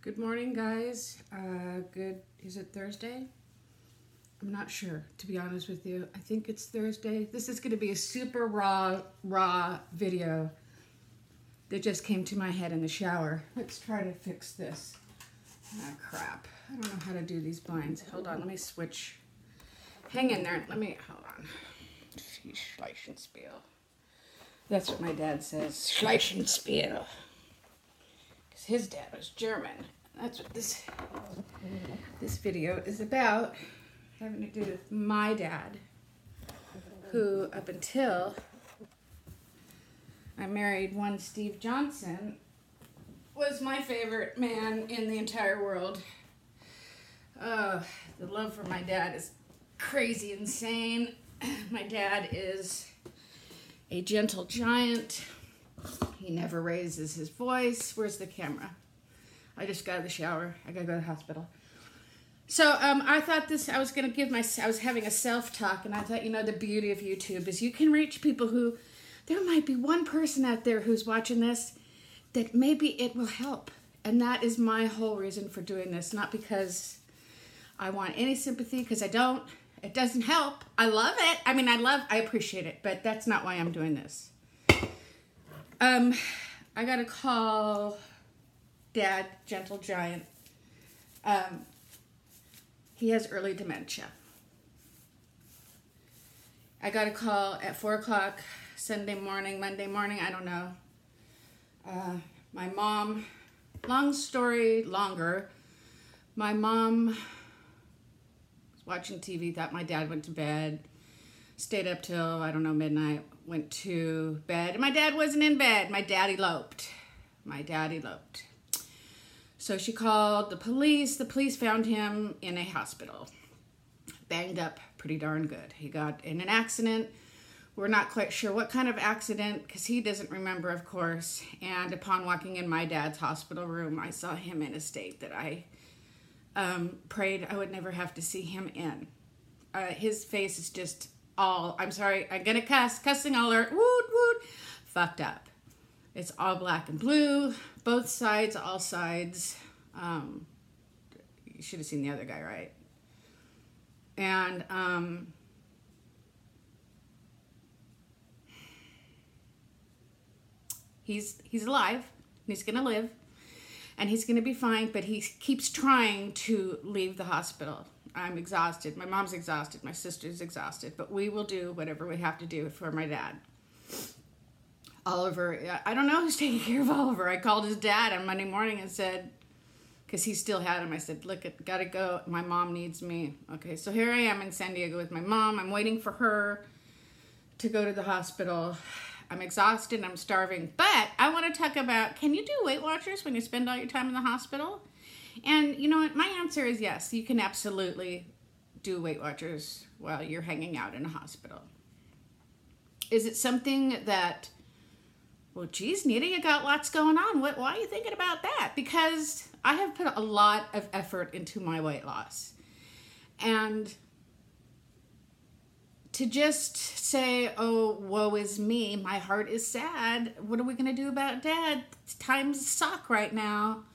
Good morning, guys. Is it Thursday? I'm not sure, to be honest with you. I think it's Thursday. This is going to be a super raw video that just came to my head in the shower. Let's try to fix this. Ah, crap. I don't know how to do these blinds. Hold on, let me switch. Hang in there. Hold on. Schleichenspiel. That's what my dad says. Schleichenspiel. Because his dad was German. That's what this video is about. Having to do with my dad, who up until I married one Steve Johnson, was my favorite man in the entire world. The love for my dad is crazy insane. My dad is a gentle giant. He never raises his voice. Where's the camera? I just got out of the shower. I gotta go to the hospital. So I thought I was having a self-talk, and I thought, the beauty of YouTube is you can reach people who, there might be one person out there who's watching this that maybe it will help. And that is my whole reason for doing this. Not because I want any sympathy, because I don't. It doesn't help. I love it. I appreciate it, but that's not why I'm doing this. I got to call Dad, gentle giant. He has early dementia. I got a call at 4 o'clock Sunday morning, Monday morning, I don't know. My mom, long story longer, my mom was watching TV, thought my dad went to bed, stayed up till, midnight, went to bed. And my dad wasn't in bed. My dad eloped. So she called the police. The police found him in a hospital, banged up pretty darn good. He got in an accident. We're not quite sure what kind of accident, because he doesn't remember, of course. And upon walking in my dad's hospital room, I saw him in a state that I prayed I would never have to see him in. His face is just all, I'm sorry, I'm gonna cussing alert, woot, woot, fucked up. It's all black and blue, both sides, all sides. You should have seen the other guy, right? And he's alive, he's gonna live, and he's gonna be fine, but he keeps trying to leave the hospital. I'm exhausted, my mom's exhausted, my sister's exhausted, but we will do whatever we have to do for my dad. Oliver, I don't know who's taking care of Oliver. I called his dad on Monday morning and said, because he still had him, I said, look, gotta go. My mom needs me. Okay, so here I am in San Diego with my mom. I'm waiting for her to go to the hospital. I'm exhausted, I'm starving. But I want to talk about, can you do Weight Watchers when you spend all your time in the hospital? And you know what? My answer is yes. You can absolutely do Weight Watchers while you're hanging out in a hospital. Is it something that, well, geez, Nita, you got lots going on. Why are you thinking about that? Because I have put a lot of effort into my weight loss. And to just say, oh, woe is me, my heart is sad, what are we going to do about Dad? Times suck right now.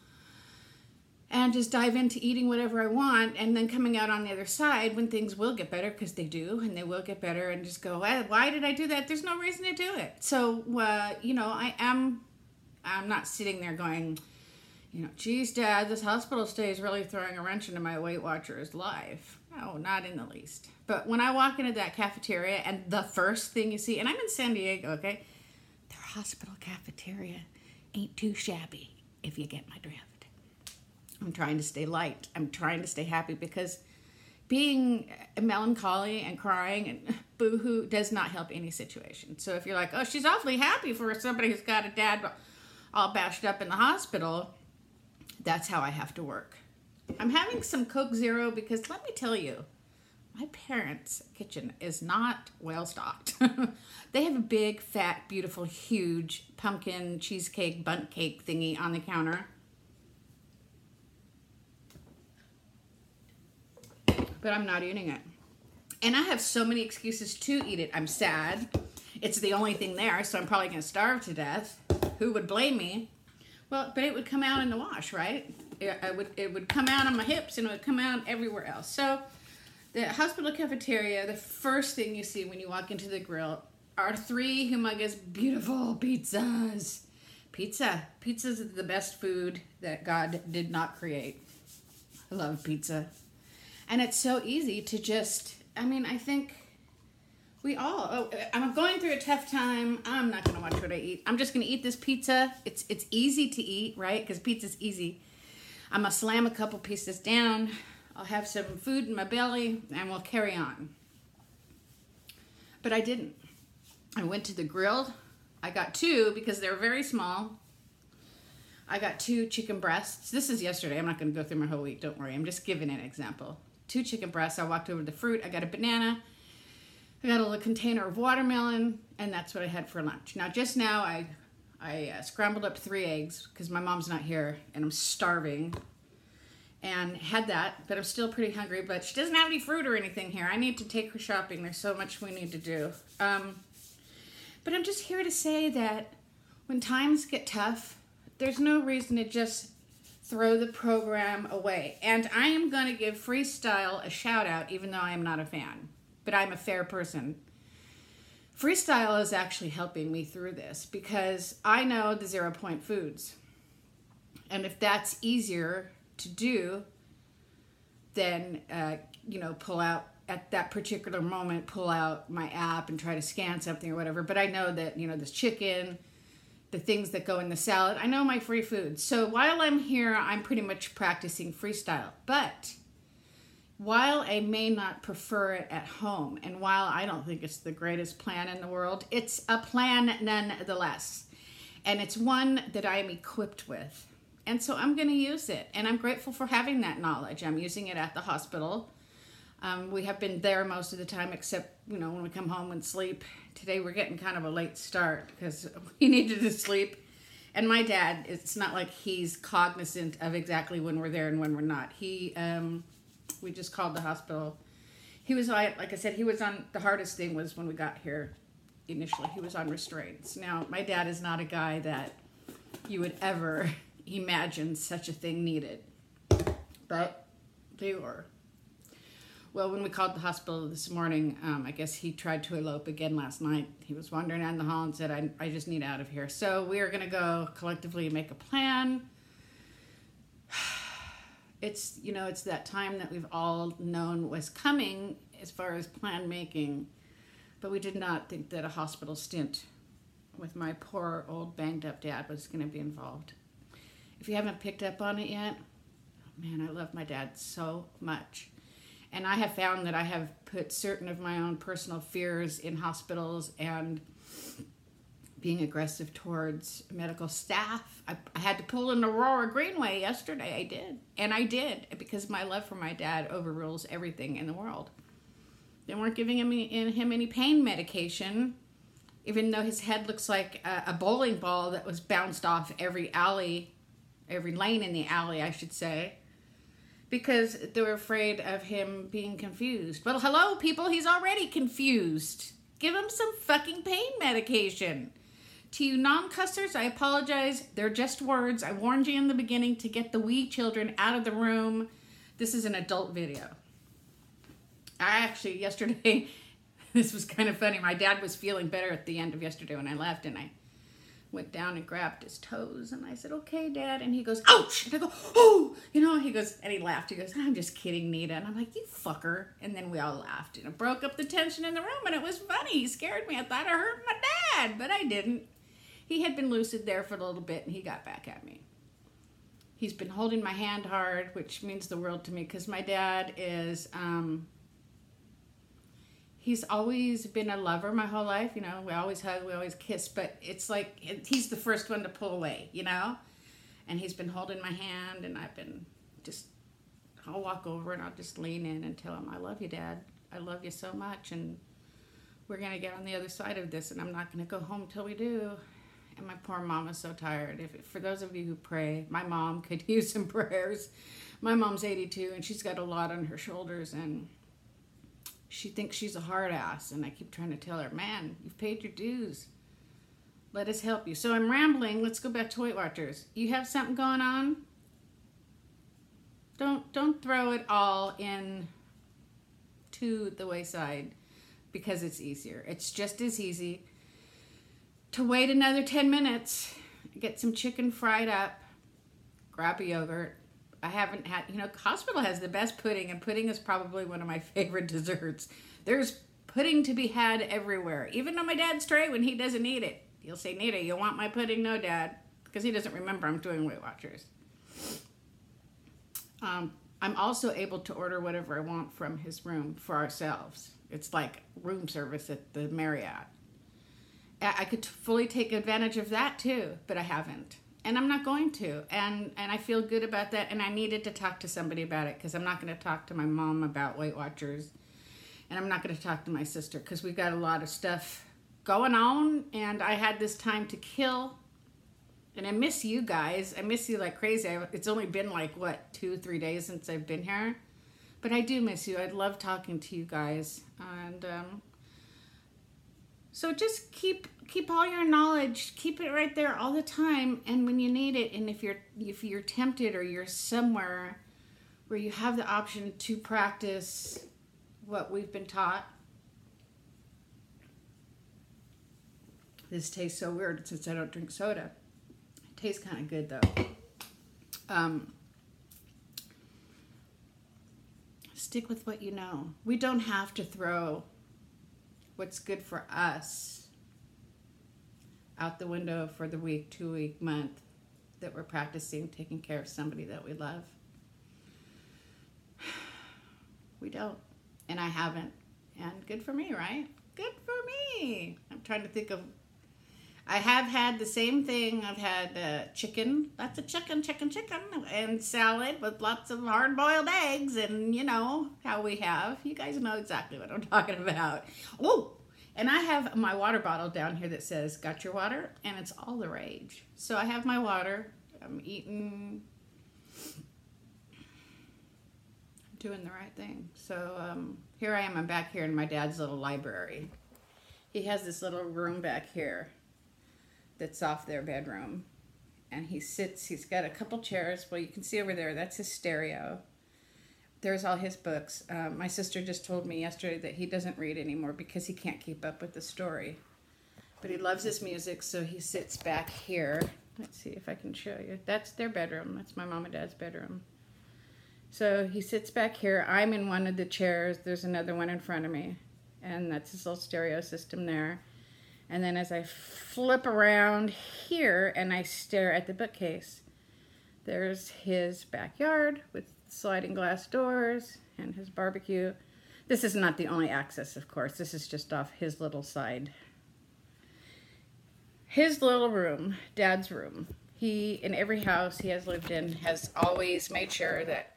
And just dive into eating whatever I want, and then coming out on the other side when things will get better, because they do, and they will get better, and just go, why did I do that? There's no reason to do it. So, I'm not sitting there going, geez, Dad, this hospital stay is really throwing a wrench into my Weight Watchers life. No, not in the least. But when I walk into that cafeteria, and the first thing you see, and I'm in San Diego, okay, their hospital cafeteria ain't too shabby, if you get my drift. I'm trying to stay light. I'm trying to stay happy, because being melancholy and crying and boo-hoo does not help any situation. So if you're like, oh, she's awfully happy for somebody who's got a dad all bashed up in the hospital, that's how I have to work. I'm having some Coke Zero because let me tell you, my parents' kitchen is not well stocked. They have a big, fat, beautiful, huge pumpkin cheesecake bundt cake thingy on the counter. But I'm not eating it. And I have so many excuses to eat it. I'm sad. It's the only thing there, so I'm probably going to starve to death. Who would blame me? Well, but it would come out in the wash, right? It would come out on my hips and it would come out everywhere else. So the hospital cafeteria, the first thing you see when you walk into the grill are 3 humongous, beautiful pizzas. Pizza's the best food that God did not create. I love pizza. And it's so easy to just, I mean, I think we all, I'm going through a tough time. I'm not going to watch what I eat. I'm just going to eat this pizza. It's easy to eat, right? Because pizza's easy. I'm going to slam a couple pieces down. I'll have some food in my belly and we'll carry on. But I didn't. I went to the grill. I got 2 because they're very small. I got 2 chicken breasts. This is yesterday. I'm not going to go through my whole week. Don't worry. I'm just giving an example. 2 chicken breasts. I walked over to the fruit. I got a banana. I got a little container of watermelon, and that's what I had for lunch. Now, just now, I scrambled up 3 eggs because my mom's not here, and I'm starving, and had that, but I'm still pretty hungry, but she doesn't have any fruit or anything here. I need to take her shopping. There's so much we need to do. But I'm just here to say that when times get tough, there's no reason to just throw the program away. And I am going to give Freestyle a shout out, even though I am not a fan. But I'm a fair person. Freestyle is actually helping me through this because I know the 0 point foods. And if that's easier to do, then, pull out at that particular moment, pull out my app and try to scan something or whatever. But I know that, this chicken, the things that go in the salad, I know my free foods. So while I'm here, I'm pretty much practicing Freestyle. But while I may not prefer it at home, and while I don't think it's the greatest plan in the world, it's a plan nonetheless. And it's one that I am equipped with. And so I'm going to use it. And I'm grateful for having that knowledge. I'm using it at the hospital. We have been there most of the time, except, when we come home and sleep. Today we're getting kind of a late start because we needed to sleep. And my dad, it's not like he's cognizant of exactly when we're there and when we're not. We just called the hospital. He was, like I said, the hardest thing was when we got here initially. He was on restraints. Now, my dad is not a guy that you would ever imagine such a thing needed. But they were. Well, when we called the hospital this morning, I guess he tried to elope again last night. He was wandering down the hall and said, I just need out of here. So we are going to go collectively make a plan. It's that time that we've all known was coming as far as plan making, but we did not think that a hospital stint with my poor old banged up dad was going to be involved. If you haven't picked up on it yet, man, I love my dad so much. And I have found that I have put certain of my own personal fears in hospitals and being aggressive towards medical staff. I had to pull in Aurora Greenway yesterday. I did because my love for my dad overrules everything in the world. They weren't giving him any pain medication, even though his head looks like a bowling ball that was bounced off every lane in the alley, I should say. Because they were afraid of him being confused. Well, hello, people. He's already confused. Give him some fucking pain medication. To you non-cussers, I apologize. They're just words. I warned you in the beginning to get the wee children out of the room. This is an adult video. I actually, yesterday, this was kind of funny. My dad was feeling better at the end of yesterday when I left, and I went down and grabbed his toes, and I said, okay, Dad, and he goes, ouch, and I go, oh, he goes, and he laughed, he goes, I'm just kidding, Nita, and I'm like, you fucker, and then we all laughed, and it broke up the tension in the room, and it was funny. He scared me. I thought I hurt my dad, but I didn't. He had been lucid there for a little bit, and he got back at me. He's been holding my hand hard, which means the world to me, because my dad is, he's always been a lover my whole life. We always hug, we always kiss, but it's like he's the first one to pull away, And he's been holding my hand, and I'll walk over and I'll just lean in and tell him, I love you, Dad. I love you so much, and we're going to get on the other side of this, and I'm not going to go home till we do. And my poor mom is so tired. For those of you who pray, my mom could use some prayers. My mom's 82, and she's got a lot on her shoulders, and she thinks she's a hard ass, and I keep trying to tell her, man, you've paid your dues. Let us help you. So I'm rambling. Let's go back to Weight Watchers. You have something going on? Don't throw it all in to the wayside because it's easier. It's just as easy to wait another 10 minutes, get some chicken fried up, grab a yogurt. I haven't had, hospital has the best pudding, and pudding is probably one of my favorite desserts. There's pudding to be had everywhere. Even on my dad's tray when he doesn't eat it. He'll say, Nita, you want my pudding? No, Dad. Because he doesn't remember I'm doing Weight Watchers. I'm also able to order whatever I want from his room for ourselves. It's like room service at the Marriott. I could fully take advantage of that too, but I haven't. And I'm not going to. And I feel good about that. And I needed to talk to somebody about it because I'm not going to talk to my mom about Weight Watchers. And I'm not going to talk to my sister because we've got a lot of stuff going on. And I had this time to kill. And I miss you guys. I miss you like crazy. It's only been like, 2-3 days since I've been here. But I do miss you. I love talking to you guys. And so just keep all your knowledge. Keep it right there all the time. And when you need it, and if you're tempted or you're somewhere where you have the option to practice what we've been taught. This tastes so weird since I don't drink soda. It tastes kind of good though. Stick with what you know. We don't have to throw what's good for us out the window for the week, 2-week, month that we're practicing taking care of somebody that we love. We don't. And I haven't. And good for me, right? Good for me. I'm trying to think of... I have had the same thing. I've had chicken, lots of chicken, and salad with lots of hard-boiled eggs, and you know how we have. You guys know exactly what I'm talking about. Oh, and I have my water bottle down here that says, got your water? And it's all the rage. So I have my water. I'm eating, doing the right thing. So here I am. I'm back here in my dad's little library. He has this little room back here that's off their bedroom, and he's got a couple chairs. Well, you can see over there, that's his stereo. There's all his books. My sister just told me yesterday that he doesn't read anymore because he can't keep up with the story, but he loves his music, so he sits back here. Let's see if I can show you. That's their bedroom. That's my mom and dad's bedroom. So he sits back here. I'm in one of the chairs. There's another one in front of me, and that's his little stereo system there. And then as I flip around here and I stare at the bookcase, there's his backyard with sliding glass doors and his barbecue. This is not the only access, of course. This is just off his little side. His little room, Dad's room. He, in every house he has lived in, has always made sure that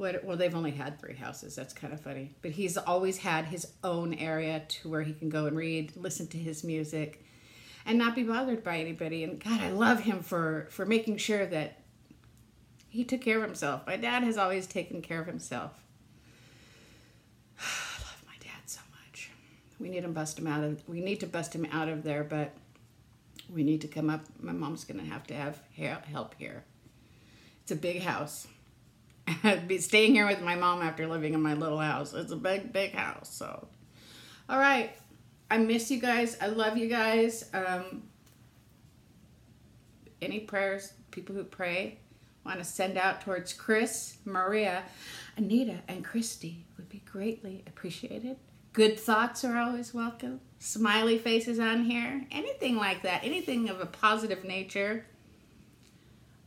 well, they've only had 3 houses. That's kind of funny. But he's always had his own area to where he can go and read, listen to his music, and not be bothered by anybody. And God, I love him for making sure that he took care of himself. My dad has always taken care of himself. I love my dad so much. We need to bust him out of there, but we need to come up. My mom's going to have help here. It's a big house. I'd be staying here with my mom after living in my little house. It's a big, big house. So, all right. I miss you guys. I love you guys. Any prayers, people who pray, want to send out towards Chris, Maria, Anita, and Christy would be greatly appreciated. Good thoughts are always welcome. Smiley faces on here. Anything like that. Anything of a positive nature.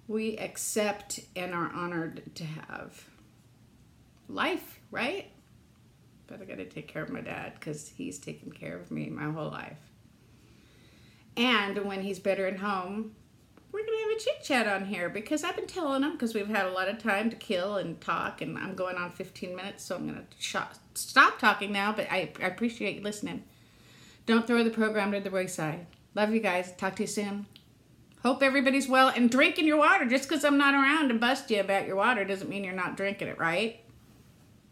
We accept and are honored to have. Life, right? But I got to take care of my dad because he's taken care of me my whole life. And when he's better at home, we're going to have a chit chat on here because I've been telling him, because we've had a lot of time to kill and talk, and I'm going on 15 minutes, so I'm going to stop talking now, but I appreciate you listening. Don't throw the program to the wayside. Love you guys. Talk to you soon. Hope everybody's well and drinking your water. Just because I'm not around to bust you about your water doesn't mean you're not drinking it, right?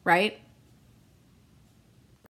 Right?